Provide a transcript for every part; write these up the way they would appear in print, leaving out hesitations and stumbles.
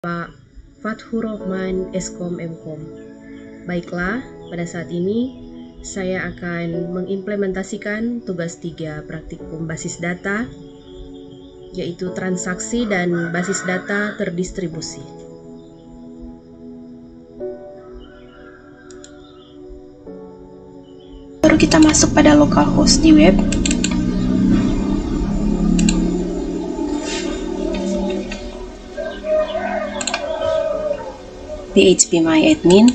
Pak Fathur Rahman, Eskom Mkom. Baiklah, pada saat ini saya akan mengimplementasikan tugas 3 praktikum basis data, yaitu transaksi dan basis data terdistribusi. Baru kita masuk pada localhost di web. phpMyAdmin.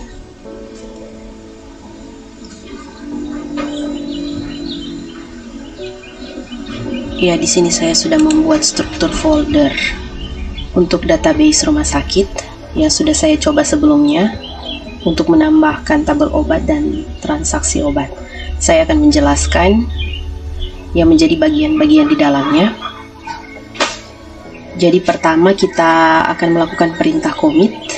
Ya, di sini saya sudah membuat struktur folder untuk database rumah sakit yang sudah saya coba sebelumnya untuk menambahkan tabel obat dan transaksi obat. Saya akan menjelaskan yang menjadi bagian-bagian di dalamnya. Jadi pertama kita akan melakukan perintah commit.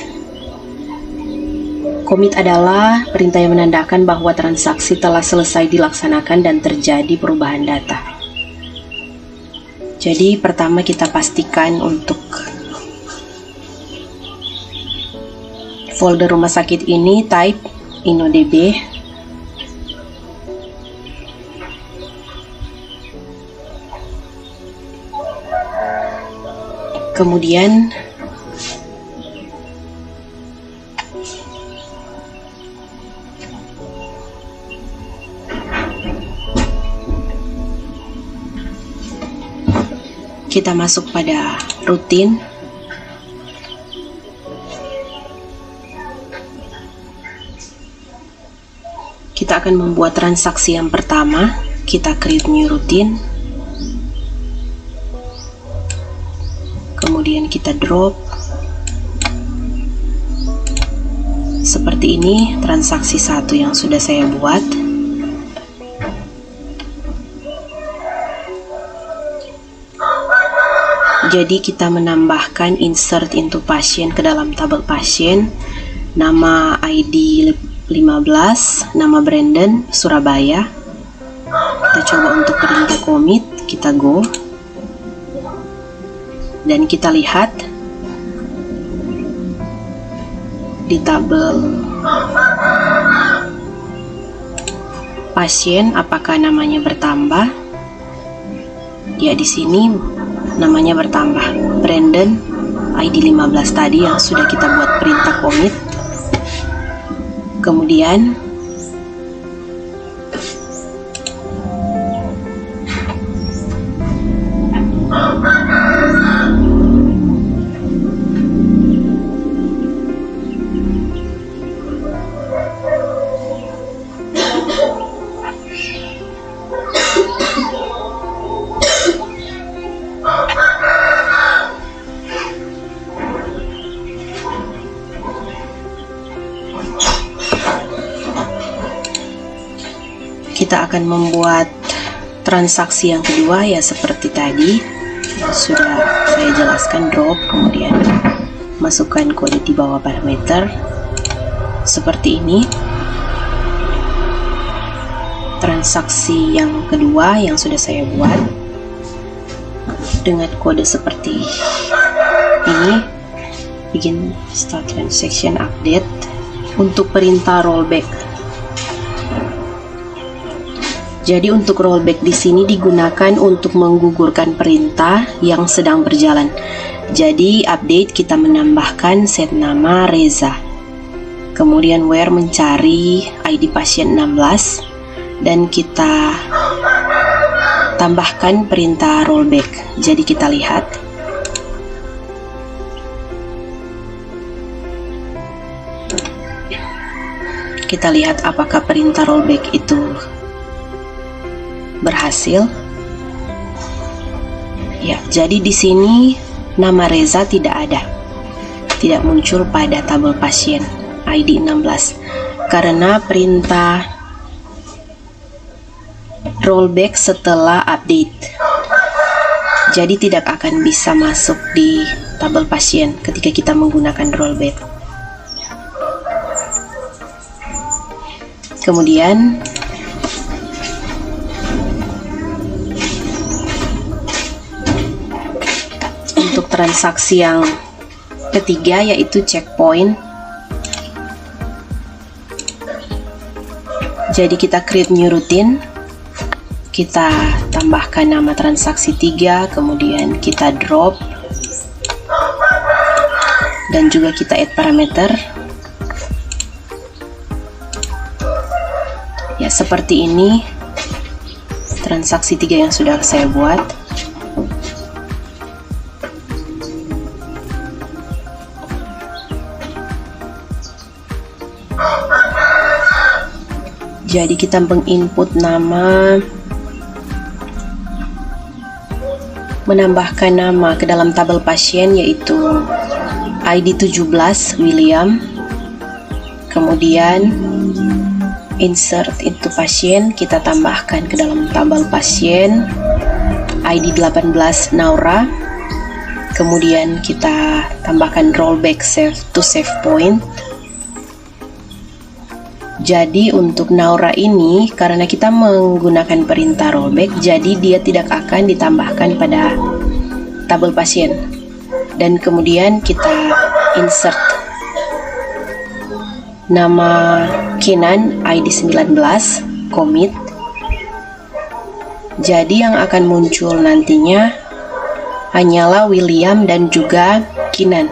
Commit adalah perintah yang menandakan bahwa transaksi telah selesai dilaksanakan dan terjadi perubahan data. Jadi pertama kita pastikan untuk folder rumah sakit ini type InnoDB. Kemudian kita masuk pada rutin. Kita akan membuat transaksi yang pertama. Kita create new routine. Kemudian kita drop. Seperti ini transaksi 1 yang sudah saya buat. Jadi kita menambahkan insert into pasien ke dalam tabel pasien, nama ID 15, nama Brandon, Surabaya. Kita coba untuk perintah commit, kita go. Dan kita lihat di tabel pasien apakah namanya bertambah. Ya, di sini namanya bertambah, Brandon, ID 15 tadi yang sudah kita buat perintah commit. Kemudian kita akan membuat transaksi yang kedua, ya seperti tadi yang sudah saya jelaskan, drop, kemudian masukkan kode di bawah parameter seperti ini. Transaksi yang kedua yang sudah saya buat dengan kode seperti ini, bikin start transaction update. Untuk perintah rollback, jadi untuk rollback di sini digunakan untuk menggugurkan perintah yang sedang berjalan. Jadi update kita menambahkan set nama Reza. Kemudian where mencari ID pasien 16 dan kita tambahkan perintah rollback. Jadi kita lihat. Kita lihat apakah perintah rollback itu berhasil. Ya, jadi di sini nama Reza tidak ada, tidak muncul pada tabel pasien ID 16 karena perintah rollback setelah update. Jadi tidak akan bisa masuk di tabel pasien ketika kita menggunakan rollback. Kemudian untuk transaksi yang ketiga yaitu checkpoint. Jadi kita create new routine, kita tambahkan nama transaksi 3, kemudian kita drop, dan juga kita add parameter. Ya, seperti ini transaksi 3 yang sudah saya buat. Jadi kita menginput nama, menambahkan nama ke dalam tabel pasien yaitu ID 17 William, kemudian insert into pasien, kita tambahkan ke dalam tabel pasien ID 18 Naura, kemudian kita tambahkan rollback save to save point. Jadi untuk Naura ini, karena kita menggunakan perintah rollback, jadi dia tidak akan ditambahkan pada tabel pasien. Dan kemudian kita insert nama Kenan ID 19, commit. Jadi yang akan muncul nantinya hanyalah William dan juga Kenan.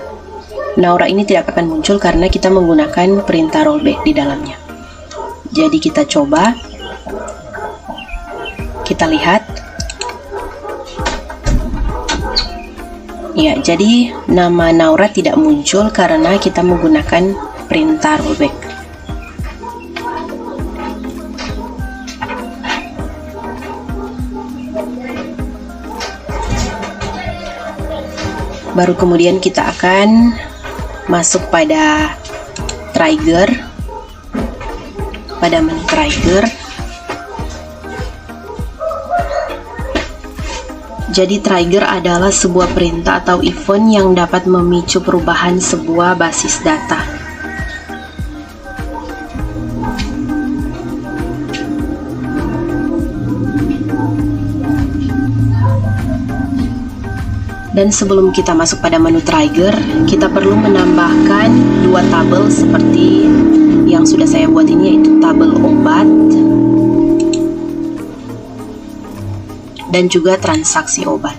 Naura ini tidak akan muncul karena kita menggunakan perintah rollback di dalamnya. Jadi kita coba, kita lihat. Ya, jadi nama Naura tidak muncul karena kita menggunakan perintah rollback. Baru kemudian kita akan masuk pada trigger, pada menu trigger. Jadi trigger adalah sebuah perintah atau event yang dapat memicu perubahan sebuah basis data. Dan sebelum kita masuk pada menu trigger, kita perlu menambahkan dua tabel seperti yang sudah saya buat ini, yaitu tabel obat dan juga transaksi obat.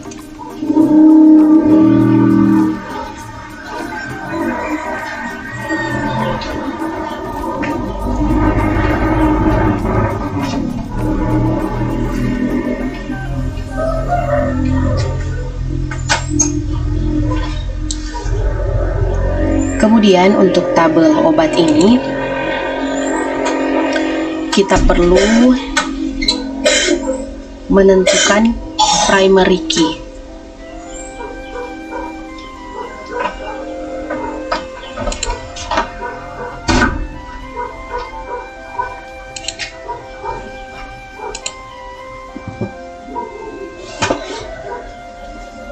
Kemudian untuk tabel obat ini kita perlu menentukan primary key.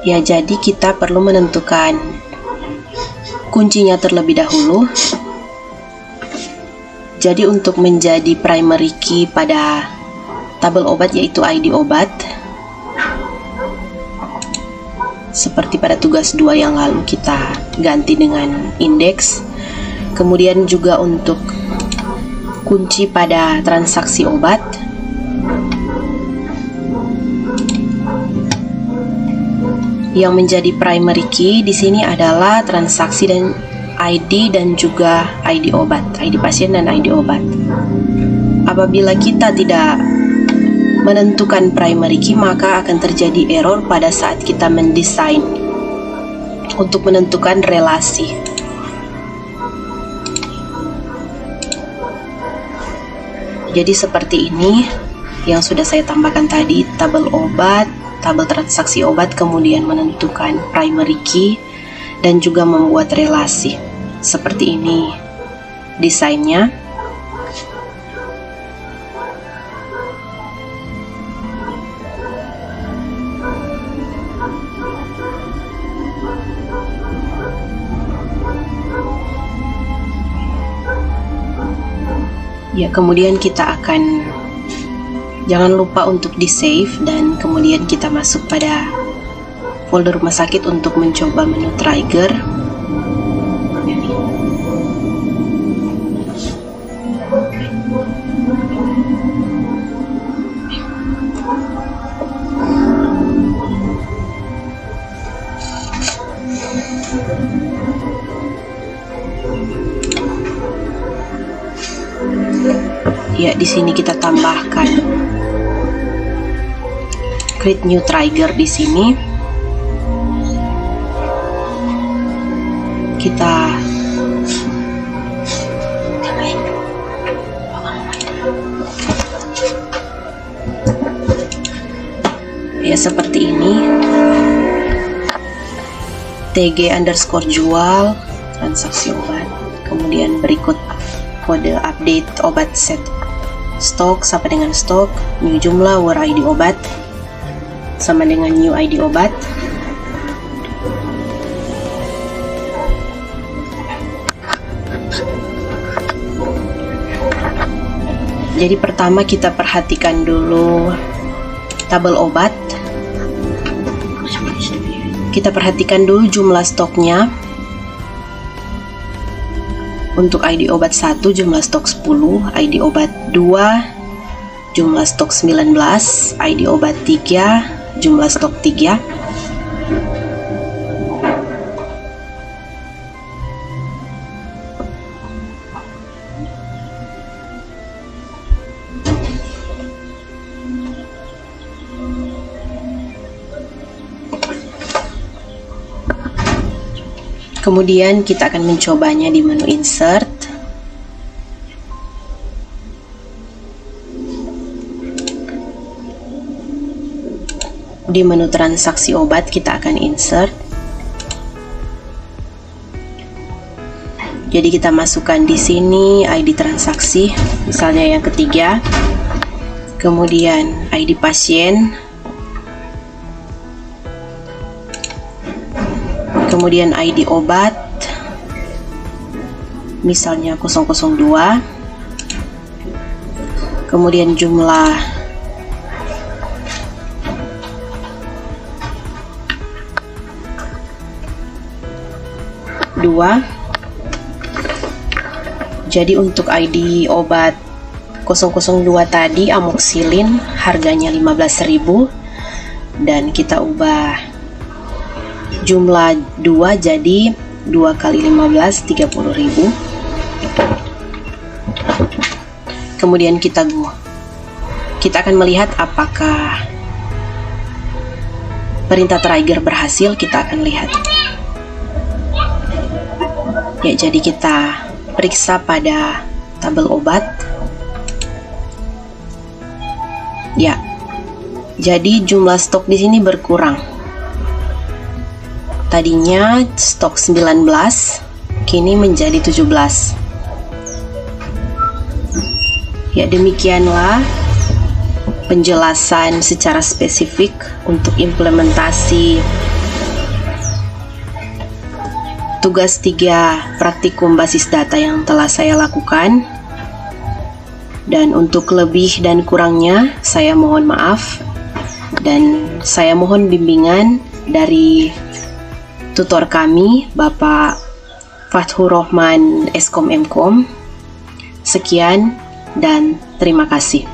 Ya, jadi kita perlu menentukan kuncinya terlebih dahulu. Jadi untuk menjadi primary key pada tabel obat yaitu ID obat, seperti pada tugas 2 yang lalu kita ganti dengan indeks. Kemudian juga untuk kunci pada transaksi obat, yang menjadi primary key di sini adalah transaksi dan ID dan juga ID obat, ID pasien dan ID obat. Apabila kita tidak menentukan primary key, maka akan terjadi error pada saat kita mendesain untuk menentukan relasi. Jadi seperti ini yang sudah saya tambahkan tadi, tabel obat, tabel transaksi obat, kemudian menentukan primary key dan juga membuat relasi. Seperti ini desainnya. Ya, kemudian kita akan jangan lupa untuk di save dan kemudian kita masuk pada folder rumah sakit untuk mencoba menu trigger. Ya, di sini kita tambahkan create new trigger di sini. Kita ya seperti ini. TG_jual transaksi obat. Kemudian berikut kode update obat set stok sama dengan stok, new jumlah war ID obat sama dengan new ID obat. Jadi pertama kita perhatikan dulu tabel obat. Kita perhatikan dulu jumlah stoknya. Untuk ID obat 1 jumlah stok 10, ID obat 2 jumlah stok 19, ID obat 3 jumlah stok 3. Kemudian kita akan mencobanya di menu insert. Di menu transaksi obat kita akan insert. Jadi kita masukkan di sini ID transaksi, misalnya yang ketiga. Kemudian ID pasien. Kemudian ID obat, misalnya 002, kemudian jumlah dua. Jadi untuk ID obat 002 tadi amoxicillin harganya 15.000 dan kita ubah jumlah 2 jadi 2 kali 15 30.000. Kemudian kita akan melihat apakah perintah trigger berhasil. Kita akan lihat. Ya, jadi kita periksa pada tabel obat. Ya. Jadi jumlah stok di sini berkurang. Tadinya stok 19, kini menjadi 17. Ya, demikianlah penjelasan secara spesifik untuk implementasi tugas 3 praktikum basis data yang telah saya lakukan. Dan untuk lebih dan kurangnya, saya mohon maaf dan saya mohon bimbingan dari tutor kami, Bapak Fathur Rahman, Eskom Mkom. Sekian dan terima kasih.